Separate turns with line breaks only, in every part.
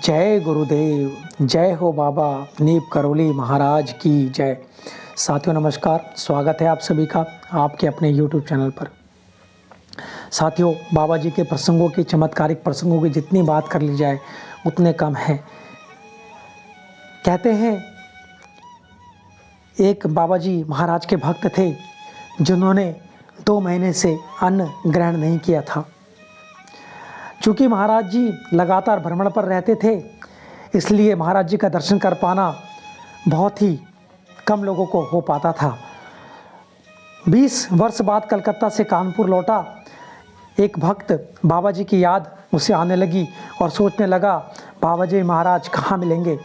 जय गुरुदेव, जय हो बाबा नीप करौली महाराज की जय। साथियों नमस्कार, स्वागत है आप सभी का आपके अपने YouTube चैनल पर। साथियों, बाबा जी के प्रसंगों की, चमत्कारिक प्रसंगों की जितनी बात कर ली जाए उतने कम है। कहते हैं एक बाबा जी महाराज के भक्त थे जिन्होंने 2 महीने से अन्न ग्रहण नहीं किया था। चूँकि महाराज जी लगातार भ्रमण पर रहते थे, इसलिए महाराज जी का दर्शन कर पाना बहुत ही कम लोगों को हो पाता था। 20 वर्ष बाद कलकत्ता से कानपुर लौटा एक भक्त बाबा जी की याद उसे आने लगी और सोचने लगा बाबा जी महाराज कहाँ मिलेंगे।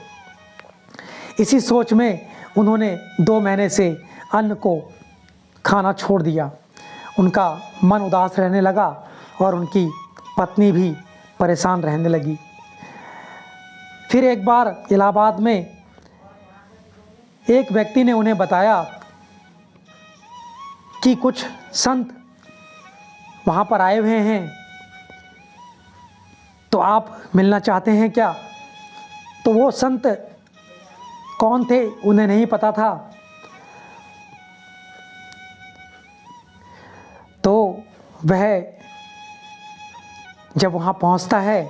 इसी सोच में उन्होंने 2 महीने से अन्न को खाना छोड़ दिया। उनका मन उदास रहने लगा और उनकी पत्नी भी परेशान रहने लगी। फिर एक बार इलाहाबाद में एक व्यक्ति ने उन्हें बताया कि कुछ संत वहाँ पर आए हुए हैं, तो आप मिलना चाहते हैं क्या। तो वो संत कौन थे उन्हें नहीं पता था। तो वह जब वहाँ पहुँचता है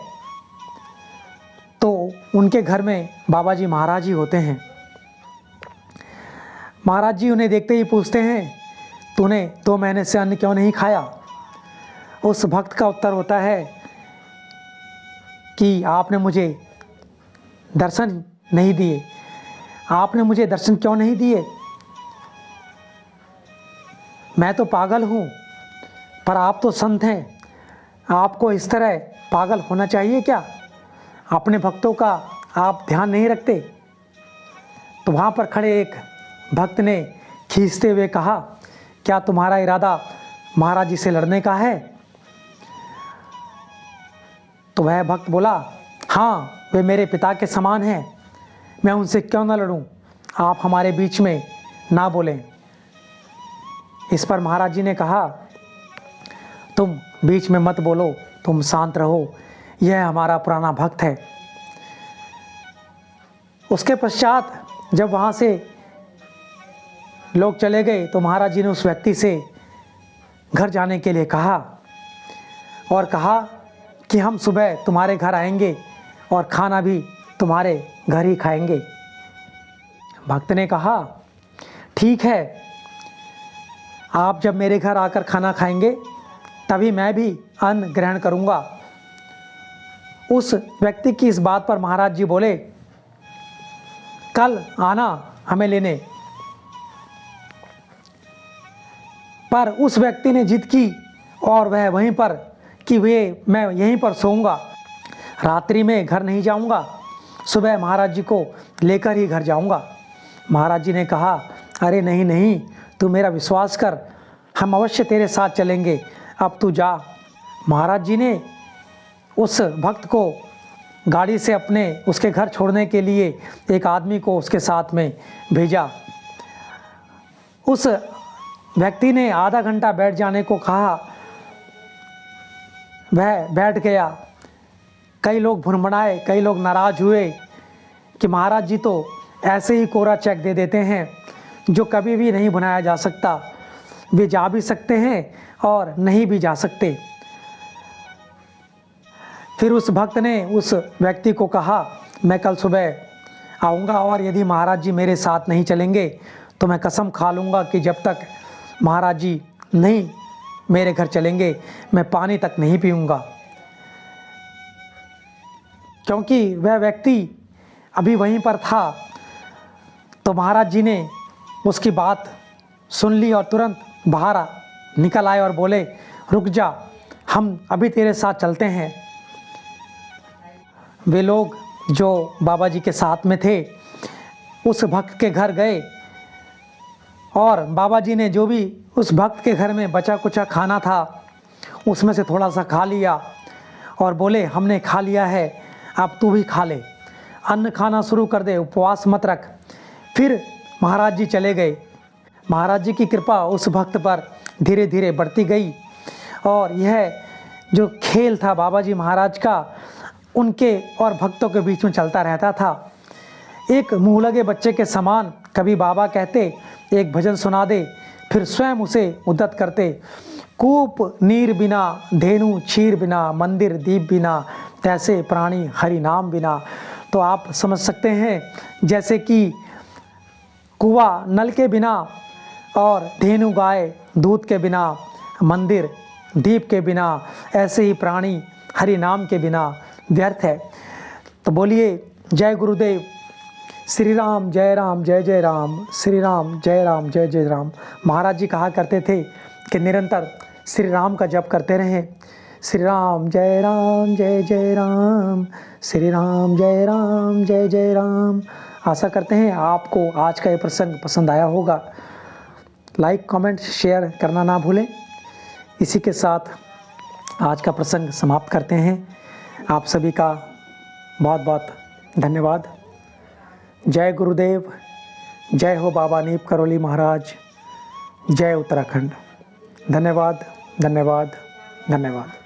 तो उनके घर में बाबा जी महाराज ही होते हैं। महाराज जी उन्हें देखते ही पूछते हैं, तूने 2 महीने से अन्न क्यों नहीं खाया। उस भक्त का उत्तर होता है कि आपने मुझे दर्शन नहीं दिए। आपने मुझे दर्शन क्यों नहीं दिए। मैं तो पागल हूँ, पर आप तो संत हैं, आपको इस तरह पागल होना चाहिए क्या। अपने भक्तों का आप ध्यान नहीं रखते। तो वहाँ पर खड़े एक भक्त ने खींचते हुए कहा, क्या तुम्हारा इरादा महाराज जी से लड़ने का है। तो वह भक्त बोला, हाँ, वे मेरे पिता के समान हैं, मैं उनसे क्यों ना लड़ूं, आप हमारे बीच में ना बोलें। इस पर महाराज जी ने कहा, तुम बीच में मत बोलो, तुम शांत रहो, यह हमारा पुराना भक्त है। उसके पश्चात जब वहाँ से लोग चले गए तो महाराज जी ने उस व्यक्ति से घर जाने के लिए कहा और कहा कि हम सुबह तुम्हारे घर आएंगे और खाना भी तुम्हारे घर ही खाएंगे। भक्त ने कहा, ठीक है, आप जब मेरे घर आकर खाना खाएंगे तभी मैं भी अन्न ग्रहण करूंगा। उस व्यक्ति की इस बात पर महाराज जी बोले, कल आना हमें लेने। पर उस व्यक्ति ने जिद की और वह वहीं पर कि मैं यहीं पर सोऊंगा, रात्रि में घर नहीं जाऊंगा, सुबह महाराज जी को लेकर ही घर जाऊंगा। महाराज जी ने कहा, अरे नहीं नहीं, तू मेरा विश्वास कर, हम अवश्य तेरे साथ चलेंगे, अब तू जा। महाराज जी ने उस भक्त को गाड़ी से उसके घर छोड़ने के लिए एक आदमी को उसके साथ में भेजा। उस व्यक्ति ने आधा घंटा बैठ जाने को कहा, वह बैठ गया। कई लोग भुनभुनाए, कई लोग नाराज़ हुए कि महाराज जी तो ऐसे ही कोरा चेक दे देते हैं जो कभी भी नहीं भुनाया जा सकता, वे जा भी सकते हैं और नहीं भी जा सकते। फिर उस भक्त ने उस व्यक्ति को कहा, मैं कल सुबह आऊँगा और यदि महाराज जी मेरे साथ नहीं चलेंगे तो मैं कसम खा लूँगा कि जब तक महाराज जी नहीं मेरे घर चलेंगे मैं पानी तक नहीं पीऊँगा। क्योंकि वह व्यक्ति अभी वहीं पर था। तो महाराज जी ने उसकी बात सुन ली और तुरंत बाहर निकल आए और बोले, रुक जा, हम अभी तेरे साथ चलते हैं। वे लोग जो बाबा जी के साथ में थे उस भक्त के घर गए और बाबा जी ने जो भी उस भक्त के घर में बचा कुचा खाना था उसमें से थोड़ा सा खा लिया और बोले, हमने खा लिया है, अब तू भी खा ले, अन्न खाना शुरू कर दे, उपवास मत रख। फिर महाराज जी चले गए। महाराज जी की कृपा उस भक्त पर धीरे धीरे बढ़ती गई और यह जो खेल था बाबा जी महाराज का उनके और भक्तों के बीच में चलता रहता था। एक मुँह लगे बच्चे के समान कभी बाबा कहते, एक भजन सुना दे, फिर स्वयं उसे उद्धत करते। कूप नीर बिना, धेनु क्षीर बिना, मंदिर दीप बिना, तैसे प्राणी हरि नाम बिना। तो आप समझ सकते हैं जैसे कि कुआं नल के बिना और धेनु गाय दूध के बिना, मंदिर दीप के बिना, ऐसे ही प्राणी हरि नाम के बिना व्यर्थ है। तो बोलिए जय गुरुदेव, श्री राम जय राम जय जय राम, श्री राम जय राम जय जय राम। महाराज जी कहा करते थे कि निरंतर श्री राम का जप करते रहें। श्री राम जय राम, श्री राम जय जय राम। आशा करते हैं आपको आज का ये प्रसंग पसंद आया होगा। लाइक कमेंट शेयर करना ना भूलें। इसी के साथ आज का प्रसंग समाप्त करते हैं। आप सभी का बहुत बहुत धन्यवाद। जय गुरुदेव, जय हो बाबा नीप करौली महाराज, जय उत्तराखंड। धन्यवाद धन्यवाद धन्यवाद।